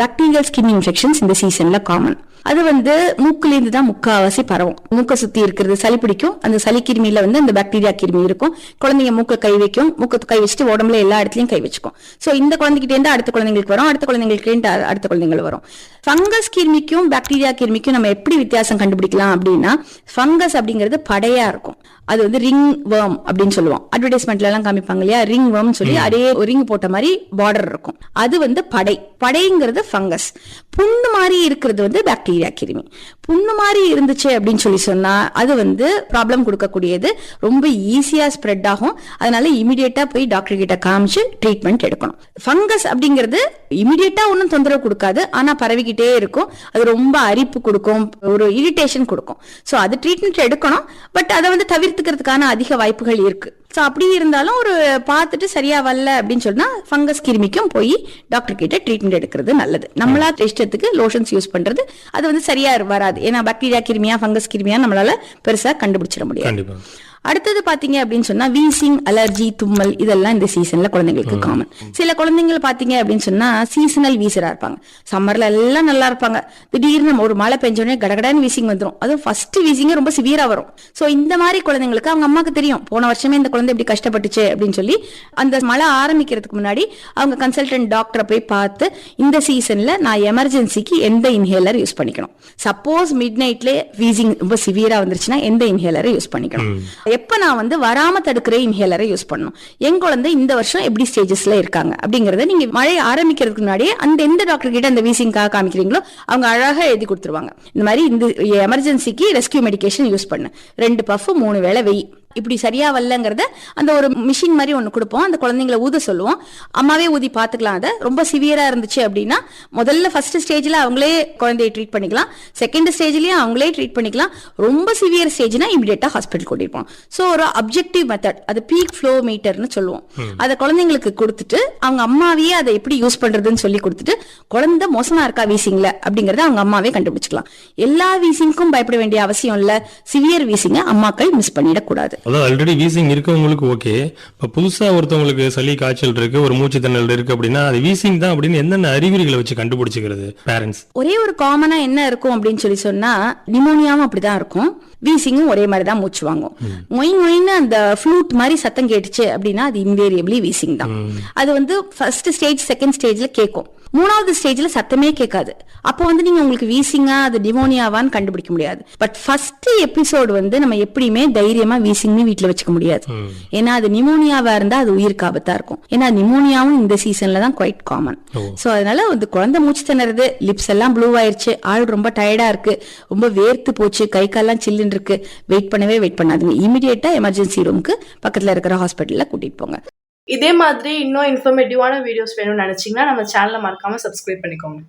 Bacterial skin infections இந்த சீசன்ல common. அது மூக்குலேருந்து தான் முக்காவாசி பரவும். மூக்கை சுத்தி இருக்கிறது சளி பிடிக்கும். அந்த சளி கிருமியில அந்த பாக்டீரியா கிருமி இருக்கும். குழந்தைங்க மூக்கை கை வைக்கும், மூக்கை கை வச்சுட்டு உடம்புல எல்லா இடத்துலயும் கை வச்சுக்கும். சோ இந்த குழந்தைகிட்ட இருந்து அடுத்த குழந்தைங்களுக்கு வரும், அடுத்த குழந்தைங்களுக்கு அடுத்த குழந்தைகள் வரும். ஃபங்கஸ் கிருமிக்கும் பாக்டீரியா கிருமிக்கும் நம்ம எப்படி வித்தியாசம் கண்டுபிடிக்கலாம் அப்படின்னா, ஃபங்கஸ் அப்படிங்கிறது படையா இருக்கும். அது ரிங் வேர்ம் அப்படின்னு சொல்லுவோம். அட்வர்டைஸ்மெண்ட்ல எல்லாம் காமிப்பாங்க இல்லையா, ரிங் வேர்ம் சொல்லி அதே ரிங் போட்ட மாதிரி பார்டர் இருக்கும். அது படைங்கிறது ஃபங்கஸ். புண்ணு மாதிரி இருக்கிறது பாக்டீரியா கிருமி. புண்ணு மாதிரி இருந்துச்சு அப்படின்னு சொல்லி சொன்னா அது ப்ராப்ளம் கொடுக்கக்கூடியது, ரொம்ப ஈஸியா ஸ்ப்ரெட் ஆகும். அதனால இமிடியேட்டா போய் டாக்டர் கிட்ட காமிச்சு ட்ரீட்மெண்ட் எடுக்கணும். ஃபங்கஸ் அப்படிங்கிறது இமிடியேட்டா ஒன்னும் தொந்தரவு கொடுக்காது, ஆனா பரவிக்கிட்டே இருக்கும். அது ரொம்ப அரிப்பு கொடுக்கும், ஒரு இரிட்டேஷன் கொடுக்கும். சோ அது ட்ரீட்மெண்ட் எடுக்கணும். பட் அதை தவிர்த்துக்கிறதுக்கான அதிக வாய்ப்புகள் இருக்கு. சோ அப்படி இருந்தாலும் ஒரு பார்த்துட்டு சரியா வரல அப்படின்னு சொன்னா ஃபங்கஸ் கிருமிக்கும் போய் டாக்டர் கிட்ட ட்ரீட்மெண்ட் எடுக்கிறது நல்லது. நம்மளா இஷ்டத்துக்கு லோஷன்ஸ் யூஸ் பண்றது அது சரியா வராது. ஏன்னா பாக்டீரியா கிருமியா ஃபங்கஸ் கிருமியா நம்மளால பெருசா கண்டுபிடிச்சிட முடியாது. அடுத்தது பாத்தீங்க அப்படின்னு சொன்னா வீசிங், அலர்ஜி, தும்மல் இதெல்லாம் இந்த சீசன்ல குழந்தைங்களுக்கு காமன். சில குழந்தைகள் பாத்தீங்க அப்படின்னு சொன்னா சீசனல் வீசரா இருப்பாங்க. சம்மர்ல எல்லாம் நல்லா இருப்பாங்க, திடீர்னு ஒரு மழை பெஞ்சோடனே கடகடான்னு வீசிங் வந்துடும். அதுவும் ஃபர்ஸ்ட் வீசிங் ரொம்ப சிவியரா வரும். சோ இந்த மாதிரி குழந்தைங்களுக்கு அவங்க அம்மாக்கு தெரியும், போன வருஷமே இந்த குழந்தை இப்படி கஷ்டப்பட்டுச்சு அப்படின்னு சொல்லி அந்த மழை ஆரம்பிக்கிறதுக்கு முன்னாடி அவங்க கன்சல்டன்ட் டாக்டரை போய் பார்த்து இந்த சீசன்ல நான் எமர்ஜென்சிக்கு எந்த இன்ஹேலர் யூஸ் பண்ணிக்கணும், சப்போஸ் மிட் நைட்ல வீசிங் ரொம்ப சிவியரா வந்துருச்சுன்னா எந்த இன்ஹேலரை யூஸ் பண்ணிக்கணும், எப்ப நான் வராம தடுக்கிற இன்ஹேலரை யூஸ் பண்ணணும், என் குழந்தை இந்த வருஷம் எப்படி ஸ்டேஜஸ்ல இருக்காங்க அப்படிங்கறத நீங்க மழை ஆரம்பிக்கிறதுக்கு முன்னாடியே அந்த எந்த டாக்டர் கிட்ட அந்த வீசிங்காக காமிக்கிறீங்களோ அவங்க அழகா எழுதி கொடுத்துருவாங்க. இந்த மாதிரி இந்த எமர்ஜென்சிக்கு ரெஸ்கியூ மெடிகேஷன் யூஸ் பண்ணு, 2 பஃப் 3 வேளை வெய். இப்படி சரியா வரலங்கிறத அந்த ஒரு மிஷின் மாதிரி ஒண்ணு கொடுப்போம், அந்த குழந்தைங்களை ஊத சொல்லுவோம். அம்மாவே ஊதி பாத்துக்கலாம். அதை ரொம்ப சிவியரா இருந்துச்சு அப்படின்னா முதல்ல ஃபர்ஸ்ட் ஸ்டேஜ்ல அவங்களே குழந்தையை ட்ரீட் பண்ணிக்கலாம், செகண்ட் ஸ்டேஜ்லயும் அவங்களே ட்ரீட் பண்ணிக்கலாம். ரொம்ப சிவியர் ஸ்டேஜ்னா இமிடியேட்டா ஹாஸ்பிட்டல் கூட்டிருப்போம். சோ ஒரு அப்ஜெக்டிவ் மெத்தட், அது பீக் ஃப்ளோ மீட்டர்னு சொல்லுவோம். அதை குழந்தைங்களுக்கு கொடுத்துட்டு அவங்க அம்மாவே அதை எப்படி யூஸ் பண்றதுன்னு சொல்லி கொடுத்துட்டு குழந்தை மோசமா இருக்கா வீசிங்ல அப்படிங்கறத அவங்க அம்மாவே கண்டுபிடிச்சுக்கலாம். எல்லா வீசிங்க்கும் பயப்பட வேண்டிய அவசியம் இல்ல. சிவியர் வீசிங்க அம்மாக்கள் மிஸ் பண்ணிடக்கூடாது. அதாவது ஆல்ரெடி வீசிங் இருக்கவங்களுக்கு ஓகே, இப்ப புதுசா ஒருத்தவங்களுக்கு சளி காய்ச்சல் இருக்கு, ஒரு மூச்சு திணறல் இருக்கு அப்படின்னா அது வீசிங் தான் அப்படின்னு என்னென்ன அறிகுறிகளை வச்சு கண்டுபிடிச்சுக்கிறது பேரண்ட்ஸ்? ஒரே ஒரு காமனா என்ன இருக்கும் அப்படின்னு சொல்லி சொன்னா நிமோனியாவும் அப்படிதான் இருக்கும், வீசிங்கும் ஒரே மாதிரி தான் மூச்சு வாங்கும். மொயின்னு அந்த ஃப்ளூட் மாதிரி சத்தம் கேட்டுச்சு அப்படின்னா அது இன்வேரியபிளி வீசிங் தான். அது ஃபர்ஸ்ட் ஸ்டேஜ் செகண்ட் ஸ்டேஜ்ல கேட்கும், 3வது ஸ்டேஜ்ல சத்தமே கேட்காது. அப்போ நீங்க உங்களுக்கு வீசிங்கா அது நிமோனியாவான்னு கண்டுபிடிக்க முடியாது. பட் ஃபர்ஸ்ட் எபிசோடு நம்ம எப்படியுமே தைரியமா வீசிங்னு வீட்டுல வச்சுக்க முடியாது. ஏன்னா அது நிமோனியாவா இருந்தா அது உயிருக்கு ஆபத்தா இருக்கும். ஏன்னா நிமோனியாவும் இந்த சீசன்ல தான் குவைட் காமன். சோ அதனால குழந்தை மூச்சு திணறது, லிப்ஸ் எல்லாம் ப்ளூ ஆயிருச்சு, ஆள் ரொம்ப டயர்டா இருக்கு, ரொம்ப வேர்த்து போச்சு, கை கால்லாம் சில்லுன்னு இருக்கு, வெயிட் பண்ணாதுங்க. இமிடியேட்டா எமர்ஜென்சி ரூமுக்கு பக்கத்துல இருக்கிற ஹாஸ்பிட்டல்ல கூட்டிட்டு போங்க. இதே மாதிரி இன்னும் இன்ஃபர்மேட்டிவான வீடியோஸ் வேணும்னு நினைச்சீங்கன்னா நம்ம சேனலை மறக்காம சப்ஸ்கிரைப் பண்ணிக்கோங்க.